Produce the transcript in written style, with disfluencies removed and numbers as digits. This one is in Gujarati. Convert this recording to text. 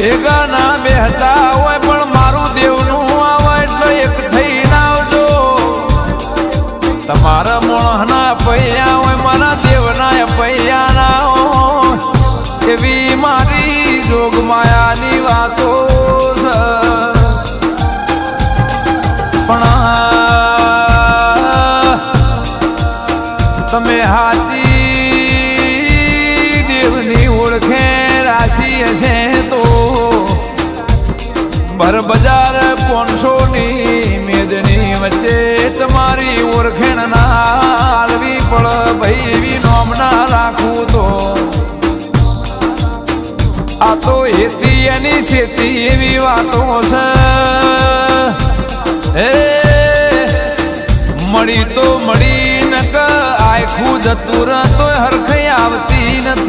ભેગા ના બેહતા હોય પણ મારું દેવનું આવે એટલે એક થઈને આવજો. તમારા મોણના પૈયા હોય મારા દેવના પૈયા ના હોય એવી મારી જોગમાયાની વાતો છે. પણ તમે હાચી દેવની ઓળખે રાશિ હશે તો બર બજાર 500ની મેદની વચ્ચે તમારી ઓળખેણ ના હાલવી પડ ભાઈ એવી નોમ ના રાખવું તો આ તો હેતી એની શેતી એવી વાતો છે. મળી તો મળી નક આખું જતું રહે તો હરખઈ આવતી નથી.